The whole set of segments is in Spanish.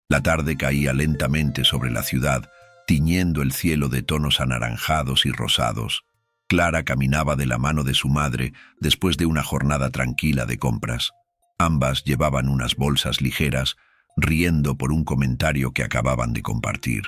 La tarde caía lentamente sobre la ciudad, tiñendo el cielo de tonos anaranjados y rosados. Clara caminaba de la mano de su madre después de una jornada tranquila de compras. Ambas llevaban unas bolsas ligeras, riendo por un comentario que acababan de compartir.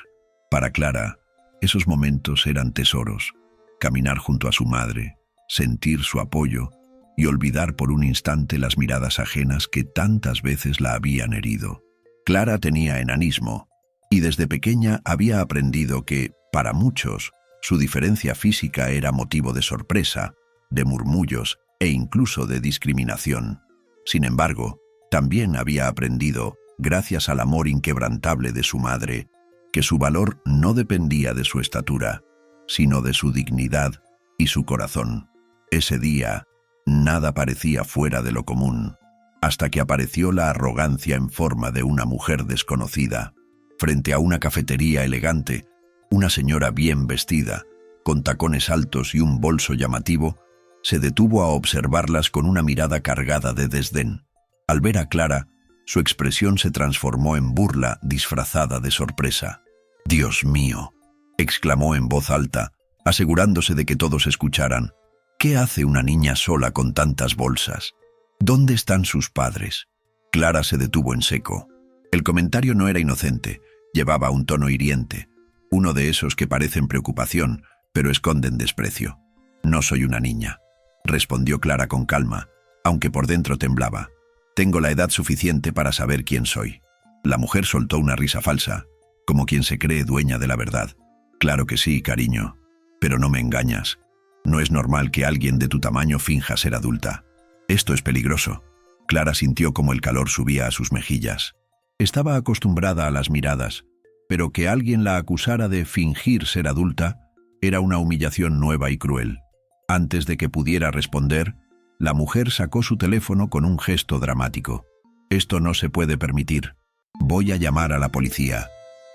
Para Clara, esos momentos eran tesoros. Caminar junto a su madre, sentir su apoyo y olvidar por un instante las miradas ajenas que tantas veces la habían herido. Clara tenía enanismo y desde pequeña había aprendido que, para muchos, su diferencia física era motivo de sorpresa, de murmullos e incluso de discriminación. Sin embargo, también había aprendido, gracias al amor inquebrantable de su madre, que su valor no dependía de su estatura, sino de su dignidad y su corazón. Ese día, nada parecía fuera de lo común, hasta que apareció la arrogancia en forma de una mujer desconocida. Frente a una cafetería elegante, una señora bien vestida, con tacones altos y un bolso llamativo, se detuvo a observarlas con una mirada cargada de desdén. Al ver a Clara, su expresión se transformó en burla disfrazada de sorpresa. «¡Dios mío!», exclamó en voz alta, asegurándose de que todos escucharan. «¿Qué hace una niña sola con tantas bolsas? ¿Dónde están sus padres?». Clara se detuvo en seco. El comentario no era inocente, llevaba un tono hiriente, uno de esos que parecen preocupación, pero esconden desprecio. «No soy una niña», respondió Clara con calma, aunque por dentro temblaba. «Tengo la edad suficiente para saber quién soy». La mujer soltó una risa falsa, como quien se cree dueña de la verdad. «Claro que sí, cariño, pero no me engañas. No es normal que alguien de tu tamaño finja ser adulta. Esto es peligroso». Clara sintió como el calor subía a sus mejillas. Estaba acostumbrada a las miradas, pero que alguien la acusara de fingir ser adulta era una humillación nueva y cruel. Antes de que pudiera responder, la mujer sacó su teléfono con un gesto dramático. «Esto no se puede permitir. Voy a llamar a la policía».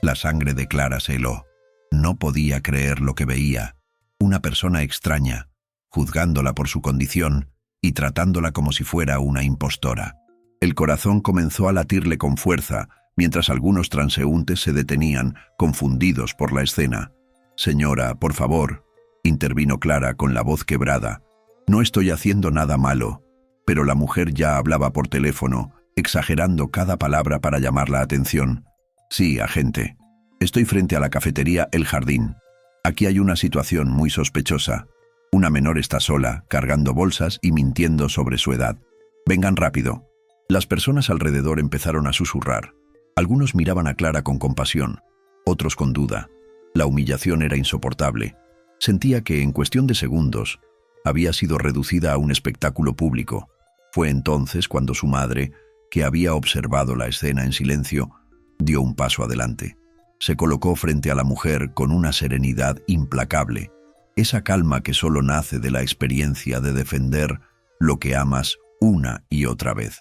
La sangre de Clara se heló. No podía creer lo que veía. Una persona extraña, juzgándola por su condición y tratándola como si fuera una impostora. El corazón comenzó a latirle con fuerza, mientras algunos transeúntes se detenían, confundidos por la escena. «Señora, por favor», intervino Clara con la voz quebrada. «No estoy haciendo nada malo». Pero la mujer ya hablaba por teléfono, exagerando cada palabra para llamar la atención. «Sí, agente. Estoy frente a la cafetería El Jardín. Aquí hay una situación muy sospechosa. Una menor está sola, cargando bolsas y mintiendo sobre su edad. Vengan rápido». Las personas alrededor empezaron a susurrar. Algunos miraban a Clara con compasión, otros con duda. La humillación era insoportable. Sentía que, en cuestión de segundos, había sido reducida a un espectáculo público. Fue entonces cuando su madre, que había observado la escena en silencio, dio un paso adelante. Se colocó frente a la mujer con una serenidad implacable, esa calma que solo nace de la experiencia de defender lo que amas una y otra vez.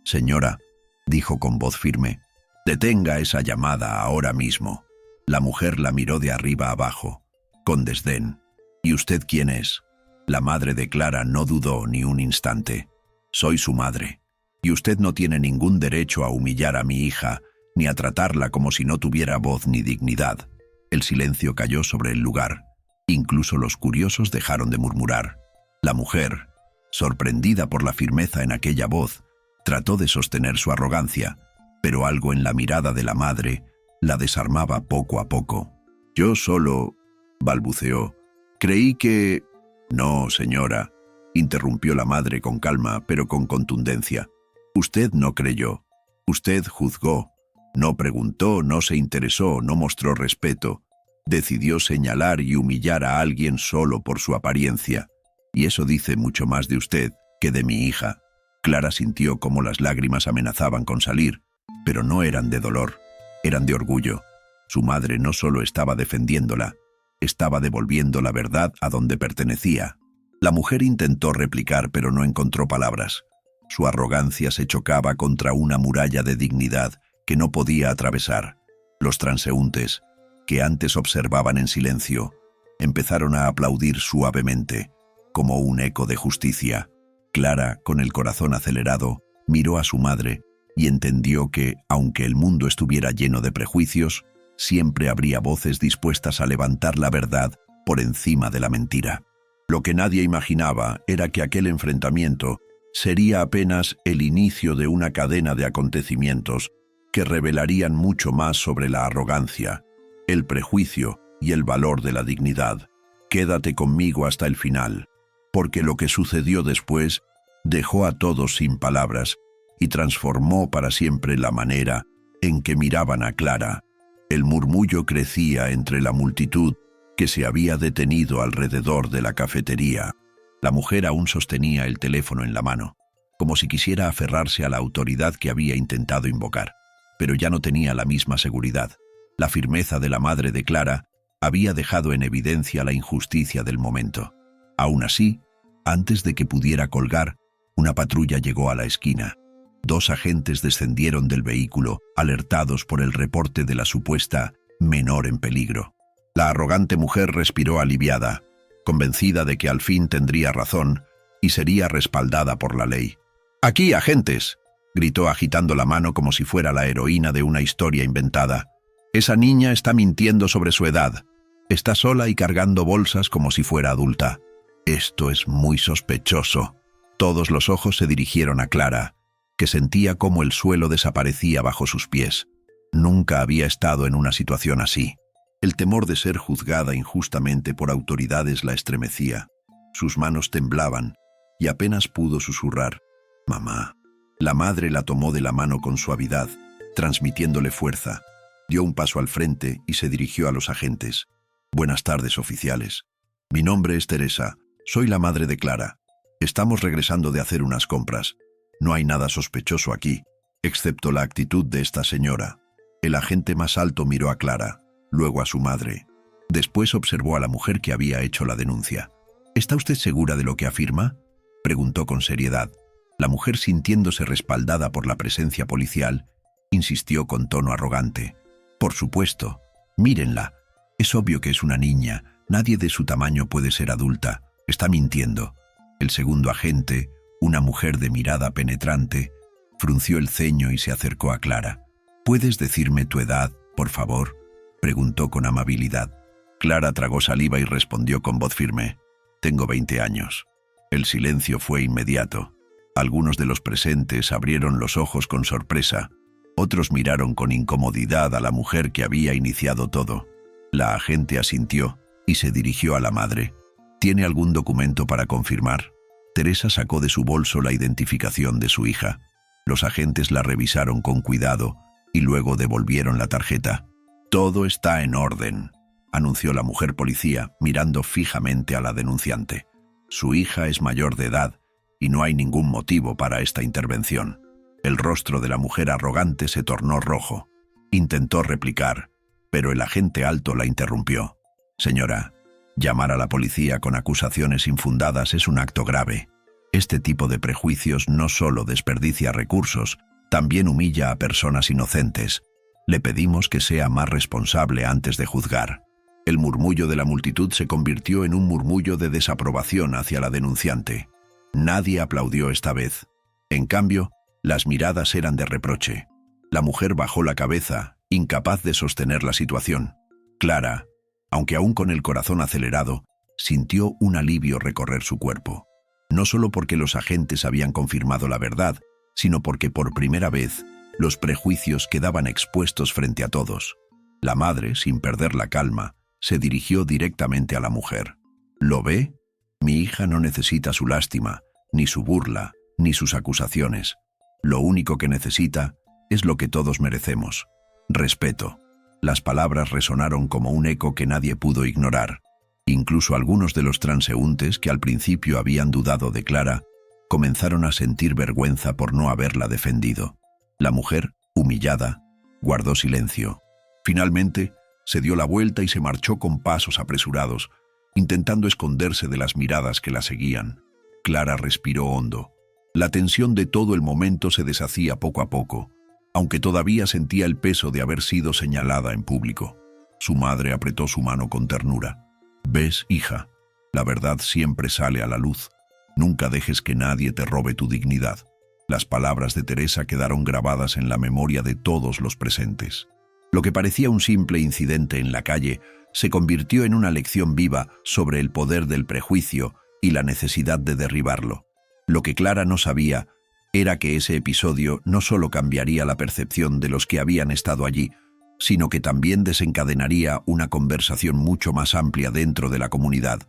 «Señora», dijo con voz firme, «detenga esa llamada ahora mismo». La mujer la miró de arriba abajo, con desdén. «¿Y usted quién es?». La madre de Clara no dudó ni un instante. «Soy su madre, y usted no tiene ningún derecho a humillar a mi hija, ni a tratarla como si no tuviera voz ni dignidad». El silencio cayó sobre el lugar. Incluso los curiosos dejaron de murmurar. La mujer, sorprendida por la firmeza en aquella voz, trató de sostener su arrogancia, pero algo en la mirada de la madre la desarmaba poco a poco. «Yo solo», balbuceó, «creí que...». «No, señora», interrumpió la madre con calma, pero con contundencia. «Usted no creyó. Usted juzgó. No preguntó, no se interesó, no mostró respeto. Decidió señalar y humillar a alguien solo por su apariencia. Y eso dice mucho más de usted que de mi hija». Clara sintió cómo las lágrimas amenazaban con salir, pero no eran de dolor, eran de orgullo. Su madre no solo estaba defendiéndola, estaba devolviendo la verdad a donde pertenecía. La mujer intentó replicar, pero no encontró palabras. Su arrogancia se chocaba contra una muralla de dignidad que no podía atravesar. Los transeúntes, que antes observaban en silencio, empezaron a aplaudir suavemente, como un eco de justicia. Clara, con el corazón acelerado, miró a su madre, y entendió que, aunque el mundo estuviera lleno de prejuicios, siempre habría voces dispuestas a levantar la verdad por encima de la mentira. Lo que nadie imaginaba era que aquel enfrentamiento sería apenas el inicio de una cadena de acontecimientos que revelarían mucho más sobre la arrogancia, el prejuicio y el valor de la dignidad. Quédate conmigo hasta el final, porque lo que sucedió después dejó a todos sin palabras y transformó para siempre la manera en que miraban a Clara. El murmullo crecía entre la multitud que se había detenido alrededor de la cafetería. La mujer aún sostenía el teléfono en la mano, como si quisiera aferrarse a la autoridad que había intentado invocar, pero ya no tenía la misma seguridad. La firmeza de la madre de Clara había dejado en evidencia la injusticia del momento. Aún así, antes de que pudiera colgar, una patrulla llegó a la esquina. 2 agentes descendieron del vehículo, alertados por el reporte de la supuesta menor en peligro. La arrogante mujer respiró aliviada, convencida de que al fin tendría razón y sería respaldada por la ley. «¡Aquí, agentes!», gritó agitando la mano como si fuera la heroína de una historia inventada. «Esa niña está mintiendo sobre su edad. Está sola y cargando bolsas como si fuera adulta. Esto es muy sospechoso». Todos los ojos se dirigieron a Clara, que sentía cómo el suelo desaparecía bajo sus pies. Nunca había estado en una situación así. El temor de ser juzgada injustamente por autoridades la estremecía. Sus manos temblaban y apenas pudo susurrar: «Mamá». La madre la tomó de la mano con suavidad, transmitiéndole fuerza. Dio un paso al frente y se dirigió a los agentes. «Buenas tardes, oficiales. Mi nombre es Teresa. Soy la madre de Clara. Estamos regresando de hacer unas compras. No hay nada sospechoso aquí, excepto la actitud de esta señora». El agente más alto miró a Clara, luego a su madre. Después observó a la mujer que había hecho la denuncia. «¿Está usted segura de lo que afirma?», preguntó con seriedad. La mujer, sintiéndose respaldada por la presencia policial, insistió con tono arrogante: «Por supuesto. Mírenla. Es obvio que es una niña. Nadie de su tamaño puede ser adulta. Está mintiendo». El segundo agente, una mujer de mirada penetrante, frunció el ceño y se acercó a Clara. «¿Puedes decirme tu edad, por favor?», preguntó con amabilidad. Clara tragó saliva y respondió con voz firme: «Tengo 20 años». El silencio fue inmediato. Algunos de los presentes abrieron los ojos con sorpresa. Otros miraron con incomodidad a la mujer que había iniciado todo. La agente asintió y se dirigió a la madre. «¿Tiene algún documento para confirmar?». Teresa sacó de su bolso la identificación de su hija. Los agentes la revisaron con cuidado y luego devolvieron la tarjeta. «Todo está en orden», anunció la mujer policía, mirando fijamente a la denunciante. «Su hija es mayor de edad y no hay ningún motivo para esta intervención». El rostro de la mujer arrogante se tornó rojo. Intentó replicar, pero el agente alto la interrumpió. «Señora, llamar a la policía con acusaciones infundadas es un acto grave. Este tipo de prejuicios no solo desperdicia recursos, también humilla a personas inocentes. Le pedimos que sea más responsable antes de juzgar». El murmullo de la multitud se convirtió en un murmullo de desaprobación hacia la denunciante. Nadie aplaudió esta vez. En cambio, las miradas eran de reproche. La mujer bajó la cabeza, incapaz de sostener la situación. Clara, aunque aún con el corazón acelerado, sintió un alivio recorrer su cuerpo. No solo porque los agentes habían confirmado la verdad, sino porque por primera vez los prejuicios quedaban expuestos frente a todos. La madre, sin perder la calma, se dirigió directamente a la mujer. «¿Lo ve? Mi hija no necesita su lástima, ni su burla, ni sus acusaciones. Lo único que necesita es lo que todos merecemos: respeto». Las palabras resonaron como un eco que nadie pudo ignorar. Incluso algunos de los transeúntes que al principio habían dudado de Clara, comenzaron a sentir vergüenza por no haberla defendido. La mujer, humillada, guardó silencio. Finalmente, se dio la vuelta y se marchó con pasos apresurados, intentando esconderse de las miradas que la seguían. Clara respiró hondo. La tensión de todo el momento se deshacía poco a poco, aunque todavía sentía el peso de haber sido señalada en público. Su madre apretó su mano con ternura. «¿Ves, hija? La verdad siempre sale a la luz. Nunca dejes que nadie te robe tu dignidad». Las palabras de Teresa quedaron grabadas en la memoria de todos los presentes. Lo que parecía un simple incidente en la calle se convirtió en una lección viva sobre el poder del prejuicio y la necesidad de derribarlo. Lo que Clara no sabía era que ese episodio no solo cambiaría la percepción de los que habían estado allí, sino que también desencadenaría una conversación mucho más amplia dentro de la comunidad,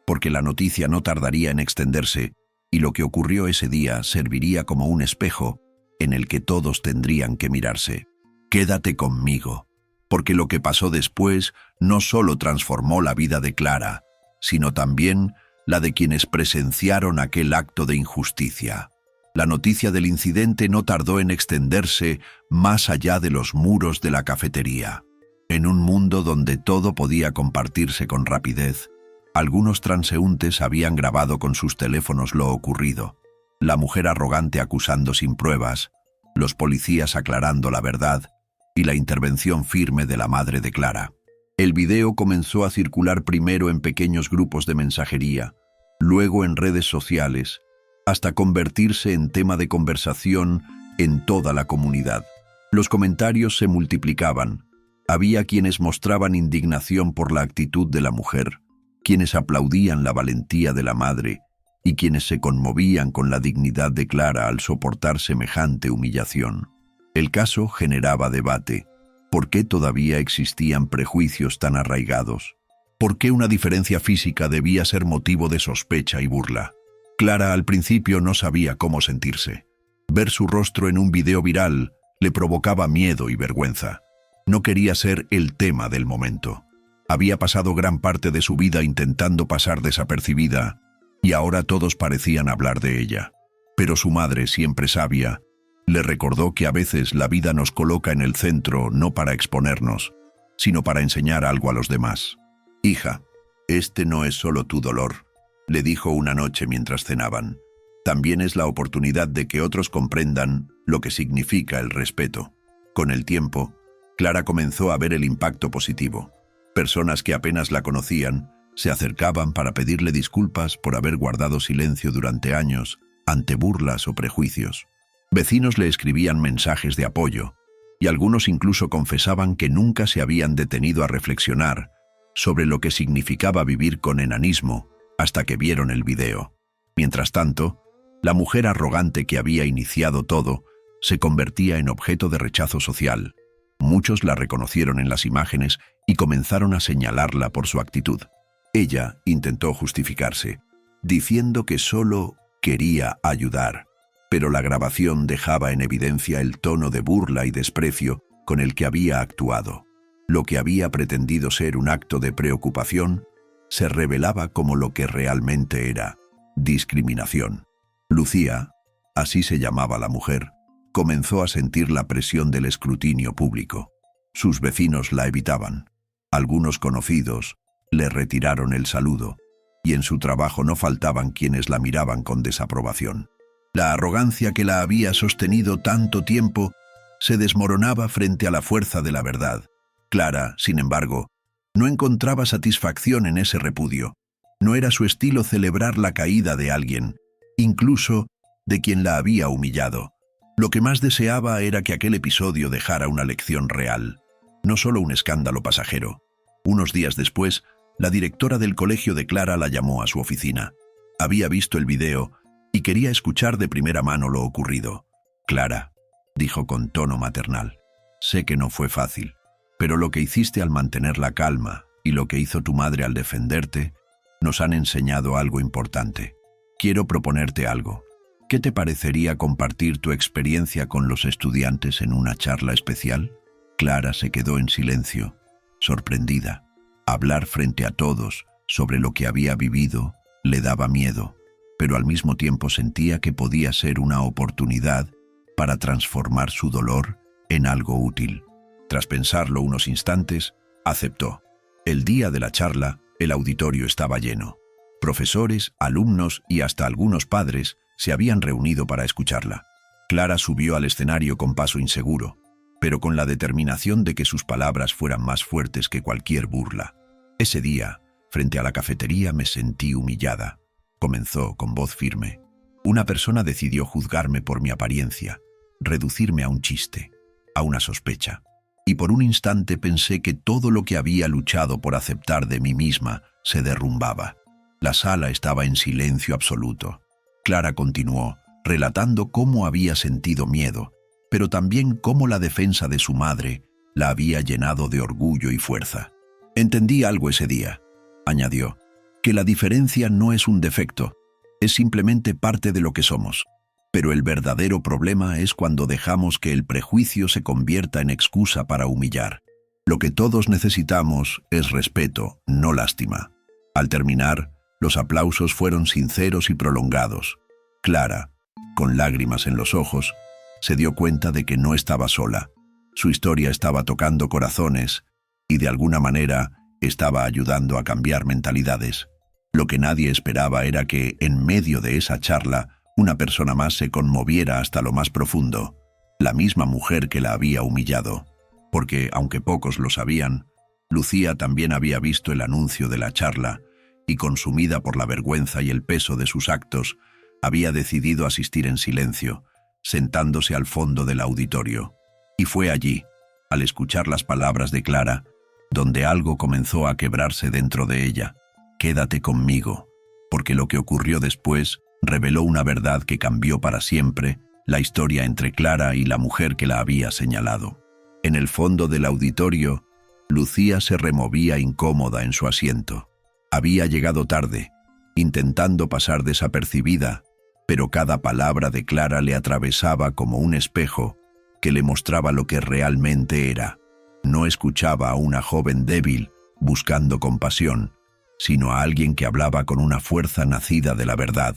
porque la noticia no tardaría en extenderse y lo que ocurrió ese día serviría como un espejo en el que todos tendrían que mirarse. Quédate conmigo, porque lo que pasó después no solo transformó la vida de Clara, sino también la de quienes presenciaron aquel acto de injusticia. La noticia del incidente no tardó en extenderse más allá de los muros de la cafetería. En un mundo donde todo podía compartirse con rapidez, algunos transeúntes habían grabado con sus teléfonos lo ocurrido. La mujer arrogante acusando sin pruebas, los policías aclarando la verdad y la intervención firme de la madre de Clara. El video comenzó a circular primero en pequeños grupos de mensajería, luego en redes sociales, hasta convertirse en tema de conversación en toda la comunidad. Los comentarios se multiplicaban. Había quienes mostraban indignación por la actitud de la mujer, quienes aplaudían la valentía de la madre y quienes se conmovían con la dignidad de Clara al soportar semejante humillación. El caso generaba debate. ¿Por qué todavía existían prejuicios tan arraigados? ¿Por qué una diferencia física debía ser motivo de sospecha y burla? Clara al principio no sabía cómo sentirse. Ver su rostro en un video viral le provocaba miedo y vergüenza. No quería ser el tema del momento. Había pasado gran parte de su vida intentando pasar desapercibida, y ahora todos parecían hablar de ella. Pero su madre, siempre sabia, le recordó que a veces la vida nos coloca en el centro no para exponernos, sino para enseñar algo a los demás. «Hija, este no es solo tu dolor», le dijo una noche mientras cenaban. «También es la oportunidad de que otros comprendan lo que significa el respeto». Con el tiempo, Clara comenzó a ver el impacto positivo. Personas que apenas la conocían se acercaban para pedirle disculpas por haber guardado silencio durante años ante burlas o prejuicios. Vecinos le escribían mensajes de apoyo, y algunos incluso confesaban que nunca se habían detenido a reflexionar sobre lo que significaba vivir con enanismo hasta que vieron el video. Mientras tanto, la mujer arrogante que había iniciado todo se convertía en objeto de rechazo social. Muchos la reconocieron en las imágenes y comenzaron a señalarla por su actitud. Ella intentó justificarse, diciendo que solo quería ayudar, pero la grabación dejaba en evidencia el tono de burla y desprecio con el que había actuado. Lo que había pretendido ser un acto de preocupación se revelaba como lo que realmente era: discriminación. Lucía, así se llamaba la mujer, comenzó a sentir la presión del escrutinio público. Sus vecinos la evitaban. Algunos conocidos le retiraron el saludo, y en su trabajo no faltaban quienes la miraban con desaprobación. La arrogancia que la había sostenido tanto tiempo se desmoronaba frente a la fuerza de la verdad. Clara, sin embargo, no encontraba satisfacción en ese repudio. No era su estilo celebrar la caída de alguien, incluso de quien la había humillado. Lo que más deseaba era que aquel episodio dejara una lección real, no solo un escándalo pasajero. Unos días después, la directora del colegio de Clara la llamó a su oficina. Había visto el video y quería escuchar de primera mano lo ocurrido. «Clara», dijo con tono maternal, «sé que no fue fácil, pero lo que hiciste al mantener la calma y lo que hizo tu madre al defenderte nos han enseñado algo importante. Quiero proponerte algo. ¿Qué te parecería compartir tu experiencia con los estudiantes en una charla especial?» Clara se quedó en silencio, sorprendida. Hablar frente a todos sobre lo que había vivido le daba miedo, pero al mismo tiempo sentía que podía ser una oportunidad para transformar su dolor en algo útil. Tras pensarlo unos instantes, aceptó. El día de la charla, el auditorio estaba lleno. Profesores, alumnos y hasta algunos padres se habían reunido para escucharla. Clara subió al escenario con paso inseguro, pero con la determinación de que sus palabras fueran más fuertes que cualquier burla. Ese día, frente a la cafetería, me sentí humillada. Comenzó con voz firme. Una persona decidió juzgarme por mi apariencia, reducirme a un chiste, a una sospecha. Y por un instante pensé que todo lo que había luchado por aceptar de mí misma se derrumbaba. La sala estaba en silencio absoluto. Clara continuó, relatando cómo había sentido miedo, pero también cómo la defensa de su madre la había llenado de orgullo y fuerza. Entendí algo ese día, añadió, que la diferencia no es un defecto, es simplemente parte de lo que somos. Pero el verdadero problema es cuando dejamos que el prejuicio se convierta en excusa para humillar. Lo que todos necesitamos es respeto, no lástima. Al terminar, los aplausos fueron sinceros y prolongados. Clara, con lágrimas en los ojos, se dio cuenta de que no estaba sola. Su historia estaba tocando corazones y de alguna manera estaba ayudando a cambiar mentalidades. Lo que nadie esperaba era que, en medio de esa charla, una persona más se conmoviera hasta lo más profundo, la misma mujer que la había humillado. Porque, aunque pocos lo sabían, Lucía también había visto el anuncio de la charla y, consumida por la vergüenza y el peso de sus actos, había decidido asistir en silencio, sentándose al fondo del auditorio. Y fue allí, al escuchar las palabras de Clara, donde algo comenzó a quebrarse dentro de ella. «Quédate conmigo», porque lo que ocurrió después reveló una verdad que cambió para siempre la historia entre Clara y la mujer que la había señalado. En el fondo del auditorio, Lucía se removía incómoda en su asiento. Había llegado tarde, intentando pasar desapercibida, pero cada palabra de Clara le atravesaba como un espejo que le mostraba lo que realmente era. No escuchaba a una joven débil buscando compasión, sino a alguien que hablaba con una fuerza nacida de la verdad,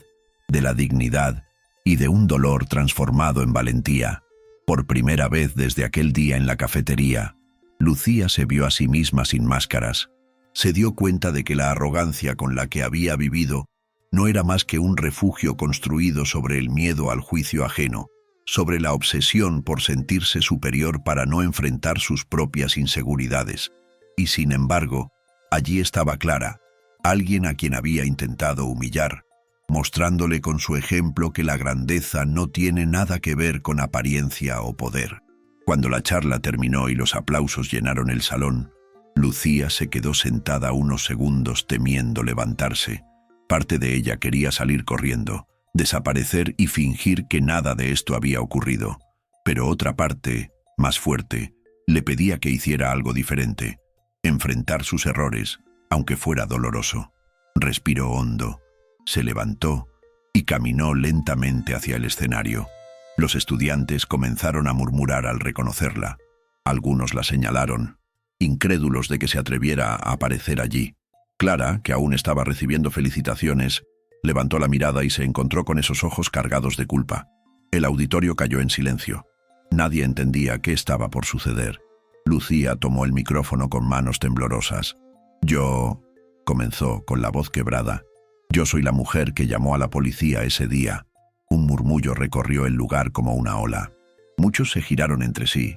de la dignidad y de un dolor transformado en valentía. Por primera vez desde aquel día en la cafetería, Lucía se vio a sí misma sin máscaras. Se dio cuenta de que la arrogancia con la que había vivido no era más que un refugio construido sobre el miedo al juicio ajeno, sobre la obsesión por sentirse superior para no enfrentar sus propias inseguridades. Y sin embargo, allí estaba Clara, alguien a quien había intentado humillar, mostrándole con su ejemplo que la grandeza no tiene nada que ver con apariencia o poder. Cuando la charla terminó y los aplausos llenaron el salón, Lucía se quedó sentada unos segundos temiendo levantarse. Parte de ella quería salir corriendo, desaparecer y fingir que nada de esto había ocurrido. Pero otra parte, más fuerte, le pedía que hiciera algo diferente, enfrentar sus errores, aunque fuera doloroso. Respiró hondo, se levantó y caminó lentamente hacia el escenario. Los estudiantes comenzaron a murmurar al reconocerla. Algunos la señalaron, incrédulos de que se atreviera a aparecer allí. Clara, que aún estaba recibiendo felicitaciones, levantó la mirada y se encontró con esos ojos cargados de culpa. El auditorio cayó en silencio. Nadie entendía qué estaba por suceder. Lucía tomó el micrófono con manos temblorosas. «Yo», comenzó con la voz quebrada, «yo soy la mujer que llamó a la policía ese día». Un murmullo recorrió el lugar como una ola. Muchos se giraron entre sí.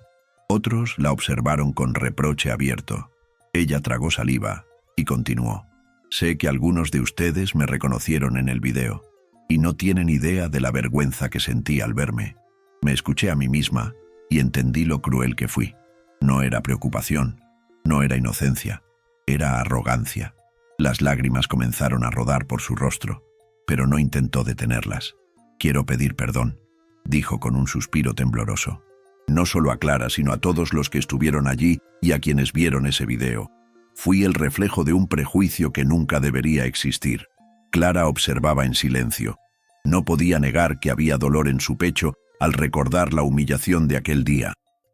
Otros la observaron con reproche abierto. Ella tragó saliva y continuó. «Sé que algunos de ustedes me reconocieron en el video y no tienen idea de la vergüenza que sentí al verme. Me escuché a mí misma y entendí lo cruel que fui. No era preocupación, no era inocencia, era arrogancia». Las lágrimas comenzaron a rodar por su rostro, pero no intentó detenerlas. «Quiero pedir perdón», dijo con un suspiro tembloroso. «No solo a Clara, sino a todos los que estuvieron allí y a quienes vieron ese video. Fui el reflejo de un prejuicio que nunca debería existir». Clara observaba en silencio. No podía negar que había dolor en su pecho al recordar la humillación de aquel día,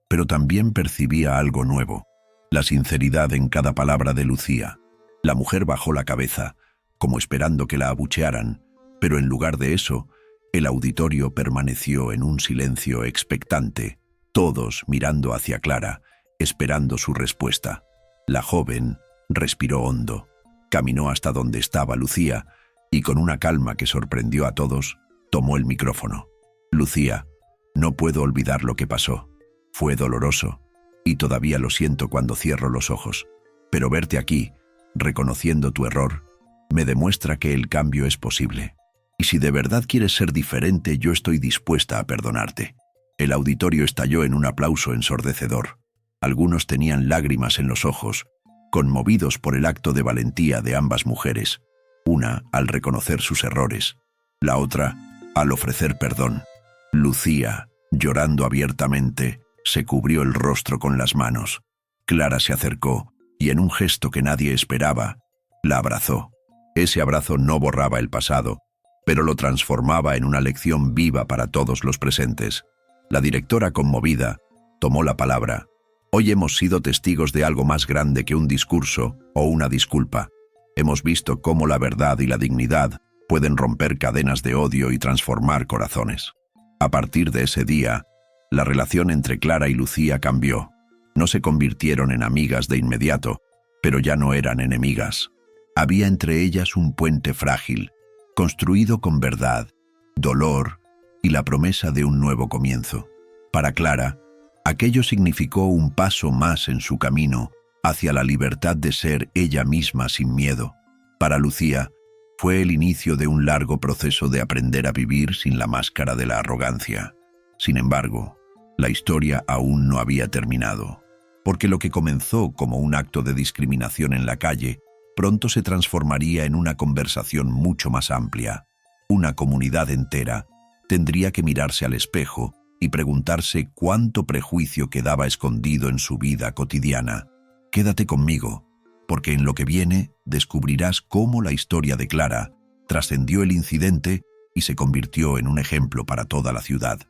pero también percibía algo nuevo, la sinceridad en cada palabra de Lucía. La mujer bajó la cabeza, como esperando que la abuchearan, pero en lugar de eso, el auditorio permaneció en un silencio expectante, todos mirando hacia Clara, esperando su respuesta. La joven respiró hondo, caminó hasta donde estaba Lucía y con una calma que sorprendió a todos, tomó el micrófono. «Lucía, no puedo olvidar lo que pasó. Fue doloroso y todavía lo siento cuando cierro los ojos, pero verte aquí, reconociendo tu error, me demuestra que el cambio es posible. Y si de verdad quieres ser diferente, yo estoy dispuesta a perdonarte. El auditorio estalló en un aplauso ensordecedor. Algunos tenían lágrimas en los ojos, conmovidos por el acto de valentía de ambas mujeres, una al reconocer sus errores, la otra al ofrecer perdón. Lucía, llorando abiertamente, se cubrió el rostro con las manos. Clara se acercó y, en un gesto que nadie esperaba, la abrazó. Ese abrazo no borraba el pasado, pero lo transformaba en una lección viva para todos los presentes. La directora, conmovida, tomó la palabra. Hoy hemos sido testigos de algo más grande que un discurso o una disculpa. Hemos visto cómo la verdad y la dignidad pueden romper cadenas de odio y transformar corazones. A partir de ese día, la relación entre Clara y Lucía cambió. No se convirtieron en amigas de inmediato, pero ya no eran enemigas. Había entre ellas un puente frágil, construido con verdad, dolor y la promesa de un nuevo comienzo. Para Clara, aquello significó un paso más en su camino hacia la libertad de ser ella misma sin miedo. Para Lucía, fue el inicio de un largo proceso de aprender a vivir sin la máscara de la arrogancia. Sin embargo, la historia aún no había terminado, porque lo que comenzó como un acto de discriminación en la calle pronto se transformaría en una conversación mucho más amplia. Una comunidad entera tendría que mirarse al espejo y preguntarse cuánto prejuicio quedaba escondido en su vida cotidiana. Quédate conmigo, porque en lo que viene descubrirás cómo la historia de Clara trascendió el incidente y se convirtió en un ejemplo para toda la ciudad.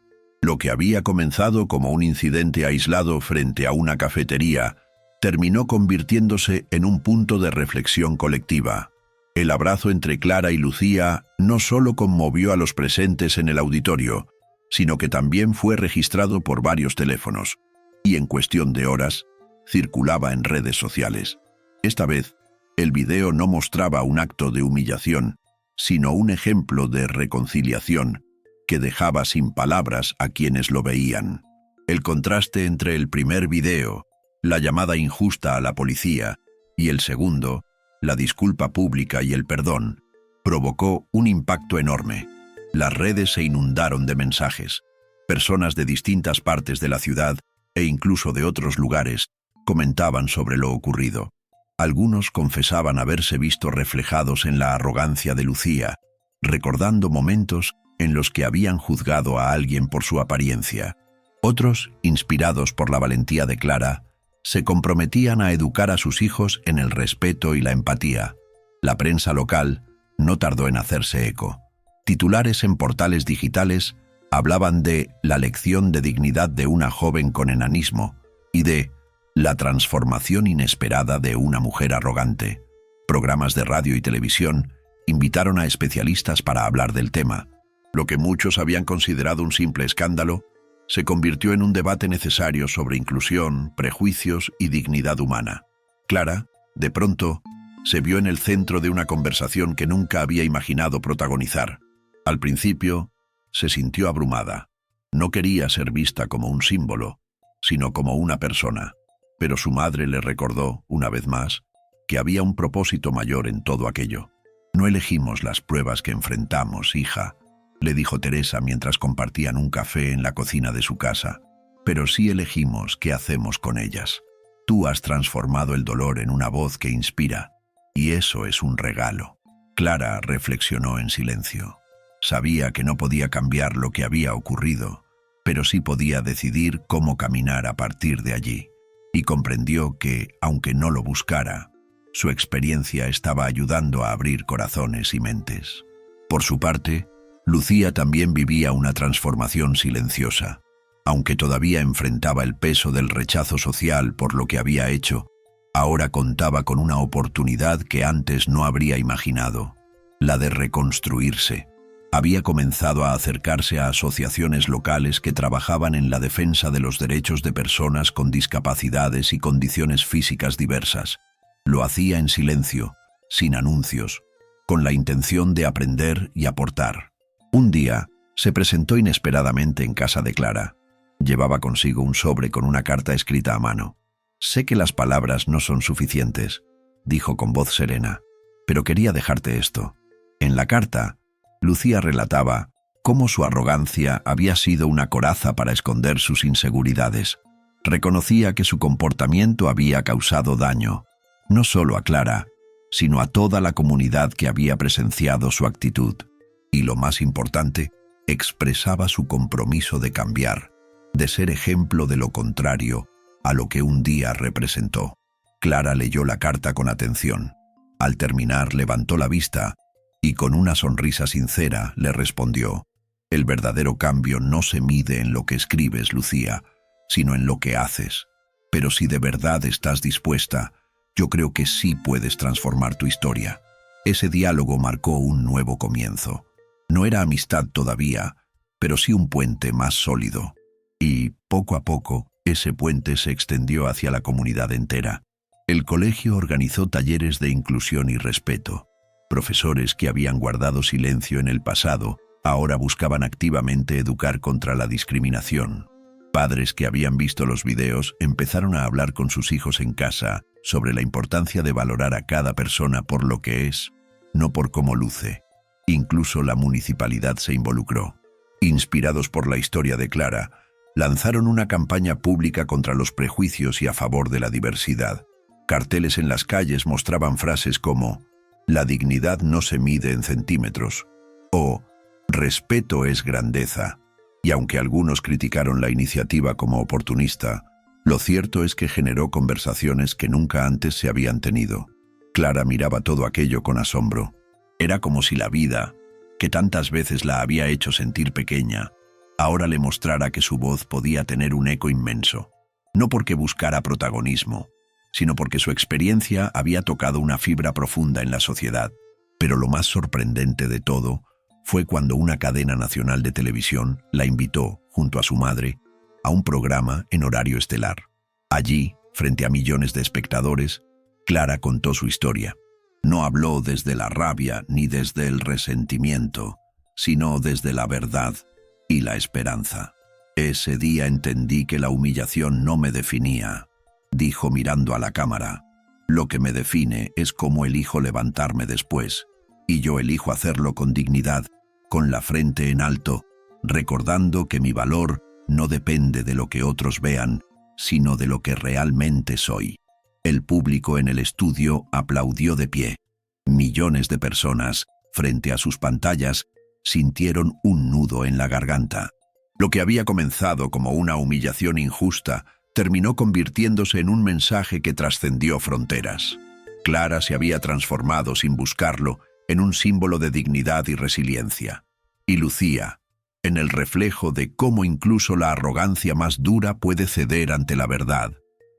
Lo que había comenzado como un incidente aislado frente a una cafetería terminó convirtiéndose en un punto de reflexión colectiva. El abrazo entre Clara y Lucía no solo conmovió a los presentes en el auditorio, sino que también fue registrado por varios teléfonos, y en cuestión de horas circulaba en redes sociales. Esta vez, el video no mostraba un acto de humillación, sino un ejemplo de reconciliación que dejaba sin palabras a quienes lo veían. El contraste entre el primer video, la llamada injusta a la policía, y el segundo, la disculpa pública y el perdón, provocó un impacto enorme. Las redes se inundaron de mensajes. Personas de distintas partes de la ciudad, e incluso de otros lugares, comentaban sobre lo ocurrido. Algunos confesaban haberse visto reflejados en la arrogancia de Lucía, recordando momentos en los que habían juzgado a alguien por su apariencia. Otros, inspirados por la valentía de Clara, se comprometían a educar a sus hijos en el respeto y la empatía. La prensa local no tardó en hacerse eco. Titulares en portales digitales hablaban de la lección de dignidad de una joven con enanismo y de la transformación inesperada de una mujer arrogante. Programas de radio y televisión invitaron a especialistas para hablar del tema. Lo que muchos habían considerado un simple escándalo se convirtió en un debate necesario sobre inclusión, prejuicios y dignidad humana. Clara, de pronto, se vio en el centro de una conversación que nunca había imaginado protagonizar. Al principio, se sintió abrumada. No quería ser vista como un símbolo, sino como una persona. Pero su madre le recordó, una vez más, que había un propósito mayor en todo aquello. «No elegimos las pruebas que enfrentamos, hija», le dijo Teresa mientras compartían un café en la cocina de su casa, «pero sí elegimos qué hacemos con ellas. Tú has transformado el dolor en una voz que inspira, y eso es un regalo». Clara reflexionó en silencio. Sabía que no podía cambiar lo que había ocurrido, pero sí podía decidir cómo caminar a partir de allí, y comprendió que, aunque no lo buscara, su experiencia estaba ayudando a abrir corazones y mentes. Por su parte, Lucía también vivía una transformación silenciosa. Aunque todavía enfrentaba el peso del rechazo social por lo que había hecho, ahora contaba con una oportunidad que antes no habría imaginado, la de reconstruirse. Había comenzado a acercarse a asociaciones locales que trabajaban en la defensa de los derechos de personas con discapacidades y condiciones físicas diversas. Lo hacía en silencio, sin anuncios, con la intención de aprender y aportar. Un día, se presentó inesperadamente en casa de Clara. Llevaba consigo un sobre con una carta escrita a mano. «Sé que las palabras no son suficientes», dijo con voz serena, «pero quería dejarte esto». En la carta, Lucía relataba cómo su arrogancia había sido una coraza para esconder sus inseguridades. Reconocía que su comportamiento había causado daño, no solo a Clara, sino a toda la comunidad que había presenciado su actitud. Y lo más importante, expresaba su compromiso de cambiar, de ser ejemplo de lo contrario a lo que un día representó. Clara leyó la carta con atención. Al terminar, levantó la vista y con una sonrisa sincera le respondió: «El verdadero cambio no se mide en lo que escribes, Lucía, sino en lo que haces. Pero si de verdad estás dispuesta, yo creo que sí puedes transformar tu historia». Ese diálogo marcó un nuevo comienzo. No era amistad todavía, pero sí un puente más sólido. Y, poco a poco, ese puente se extendió hacia la comunidad entera. El colegio organizó talleres de inclusión y respeto. Profesores que habían guardado silencio en el pasado ahora buscaban activamente educar contra la discriminación. Padres que habían visto los videos empezaron a hablar con sus hijos en casa sobre la importancia de valorar a cada persona por lo que es, no por cómo luce. Incluso la municipalidad se involucró. Inspirados por la historia de Clara, lanzaron una campaña pública contra los prejuicios y a favor de la diversidad. Carteles en las calles mostraban frases como «La dignidad no se mide en centímetros» o «Respeto es grandeza». Y aunque algunos criticaron la iniciativa como oportunista, lo cierto es que generó conversaciones que nunca antes se habían tenido. Clara miraba todo aquello con asombro. Era como si la vida, que tantas veces la había hecho sentir pequeña, ahora le mostrara que su voz podía tener un eco inmenso. No porque buscara protagonismo, sino porque su experiencia había tocado una fibra profunda en la sociedad. Pero lo más sorprendente de todo fue cuando una cadena nacional de televisión la invitó, junto a su madre, a un programa en horario estelar. Allí, frente a millones de espectadores, Clara contó su historia. No habló desde la rabia ni desde el resentimiento, sino desde la verdad y la esperanza. «Ese día entendí que la humillación no me definía», dijo mirando a la cámara. «Lo que me define es cómo elijo levantarme después, y yo elijo hacerlo con dignidad, con la frente en alto, recordando que mi valor no depende de lo que otros vean, sino de lo que realmente soy». El público en el estudio aplaudió de pie. Millones de personas, frente a sus pantallas, sintieron un nudo en la garganta. Lo que había comenzado como una humillación injusta terminó convirtiéndose en un mensaje que trascendió fronteras. Clara se había transformado sin buscarlo en un símbolo de dignidad y resiliencia. Y Lucía, en el reflejo de cómo incluso la arrogancia más dura puede ceder ante la verdad.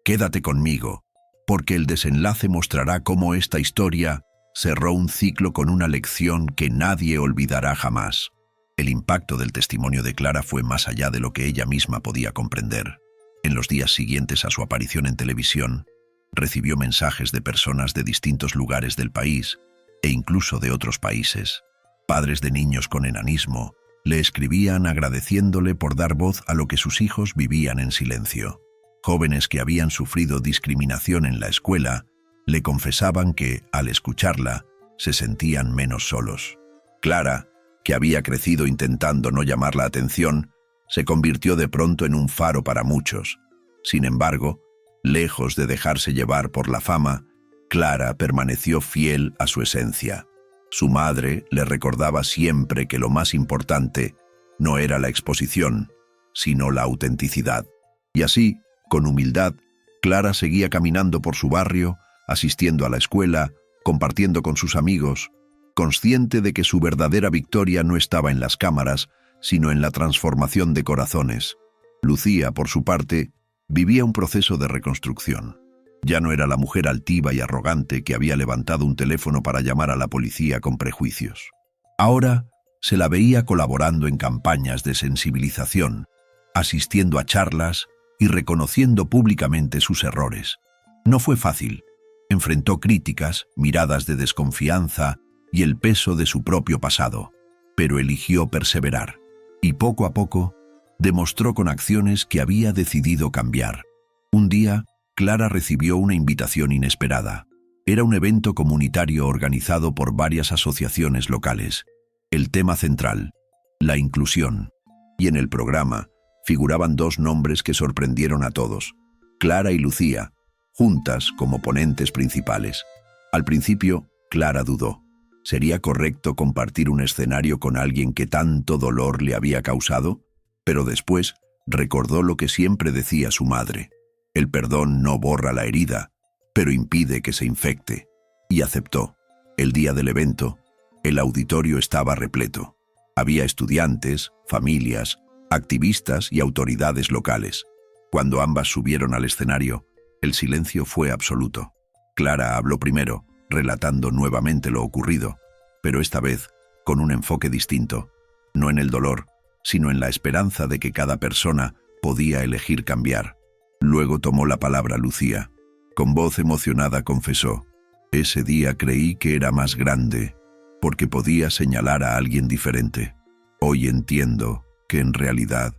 Quédate conmigo, porque el desenlace mostrará cómo esta historia cerró un ciclo con una lección que nadie olvidará jamás. El impacto del testimonio de Clara fue más allá de lo que ella misma podía comprender. En los días siguientes a su aparición en televisión, recibió mensajes de personas de distintos lugares del país e incluso de otros países. Padres de niños con enanismo le escribían agradeciéndole por dar voz a lo que sus hijos vivían en silencio. Jóvenes que habían sufrido discriminación en la escuela le confesaban que, al escucharla, se sentían menos solos. Clara, que había crecido intentando no llamar la atención, se convirtió de pronto en un faro para muchos. Sin embargo, lejos de dejarse llevar por la fama, Clara permaneció fiel a su esencia. Su madre le recordaba siempre que lo más importante no era la exposición, sino la autenticidad. Y así, con humildad, Clara seguía caminando por su barrio, asistiendo a la escuela, compartiendo con sus amigos, consciente de que su verdadera victoria no estaba en las cámaras, sino en la transformación de corazones. Lucía, por su parte, vivía un proceso de reconstrucción. Ya no era la mujer altiva y arrogante que había levantado un teléfono para llamar a la policía con prejuicios. Ahora se la veía colaborando en campañas de sensibilización, asistiendo a charlas y reconociendo públicamente sus errores. No fue fácil. Enfrentó críticas, miradas de desconfianza y el peso de su propio pasado, pero eligió perseverar. Y poco a poco, demostró con acciones que había decidido cambiar. Un día, Clara recibió una invitación inesperada. Era un evento comunitario organizado por varias asociaciones locales. El tema central, la inclusión. Y en el programa figuraban dos nombres que sorprendieron a todos, Clara y Lucía, juntas como ponentes principales. Al principio, Clara dudó. ¿Sería correcto compartir un escenario con alguien que tanto dolor le había causado? Pero después recordó lo que siempre decía su madre. El perdón no borra la herida, pero impide que se infecte. Y aceptó. El día del evento, el auditorio estaba repleto. Había estudiantes, familias, activistas y autoridades locales. Cuando ambas subieron al escenario, el silencio fue absoluto. Clara habló primero, relatando nuevamente lo ocurrido, pero esta vez con un enfoque distinto, no en el dolor, sino en la esperanza de que cada persona podía elegir cambiar. Luego tomó la palabra Lucía. Con voz emocionada confesó: «Ese día creí que era más grande, porque podía señalar a alguien diferente. Hoy entiendo que en realidad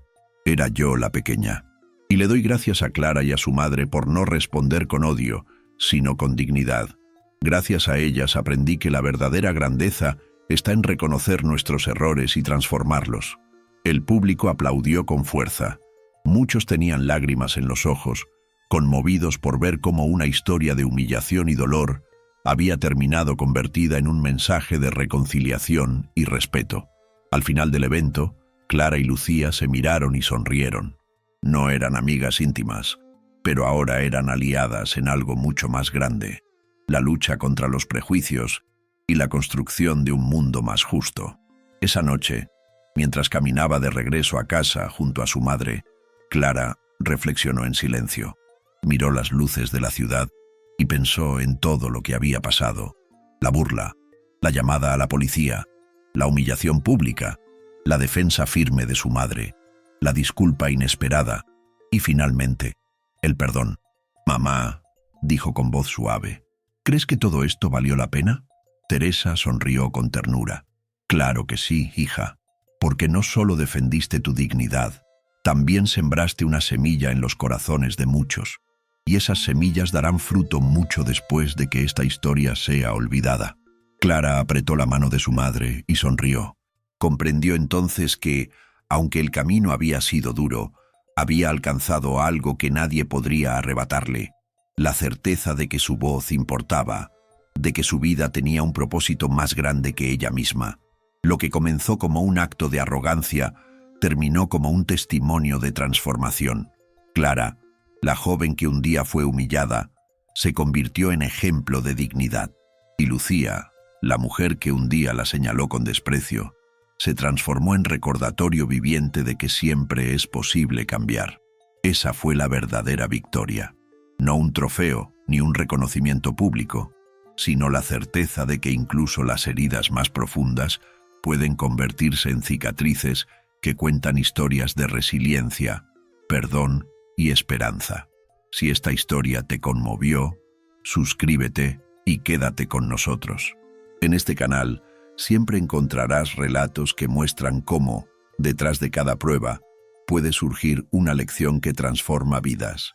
era yo la pequeña». Y le doy gracias a Clara y a su madre por no responder con odio, sino con dignidad. Gracias a ellas aprendí que la verdadera grandeza está en reconocer nuestros errores y transformarlos. El público aplaudió con fuerza. Muchos tenían lágrimas en los ojos, conmovidos por ver cómo una historia de humillación y dolor había terminado convertida en un mensaje de reconciliación y respeto. Al final del evento, Clara y Lucía se miraron y sonrieron. No eran amigas íntimas, pero ahora eran aliadas en algo mucho más grande: la lucha contra los prejuicios y la construcción de un mundo más justo. Esa noche, mientras caminaba de regreso a casa junto a su madre, Clara reflexionó en silencio. Miró las luces de la ciudad y pensó en todo lo que había pasado: la burla, la llamada a la policía, la humillación pública, la defensa firme de su madre, la disculpa inesperada y, finalmente, el perdón. «Mamá», dijo con voz suave, «¿crees que todo esto valió la pena?» Teresa sonrió con ternura. «Claro que sí, hija, porque no solo defendiste tu dignidad, también sembraste una semilla en los corazones de muchos, y esas semillas darán fruto mucho después de que esta historia sea olvidada». Clara apretó la mano de su madre y sonrió. Comprendió entonces que, aunque el camino había sido duro, había alcanzado algo que nadie podría arrebatarle: la certeza de que su voz importaba, de que su vida tenía un propósito más grande que ella misma. Lo que comenzó como un acto de arrogancia terminó como un testimonio de transformación. Clara, la joven que un día fue humillada, se convirtió en ejemplo de dignidad. Y Lucía, la mujer que un día la señaló con desprecio, se transformó en recordatorio viviente de que siempre es posible cambiar. Esa fue la verdadera victoria. No un trofeo ni un reconocimiento público, sino la certeza de que incluso las heridas más profundas pueden convertirse en cicatrices que cuentan historias de resiliencia, perdón y esperanza. Si esta historia te conmovió, suscríbete y quédate con nosotros. En este canal siempre encontrarás relatos que muestran cómo, detrás de cada prueba, puede surgir una lección que transforma vidas.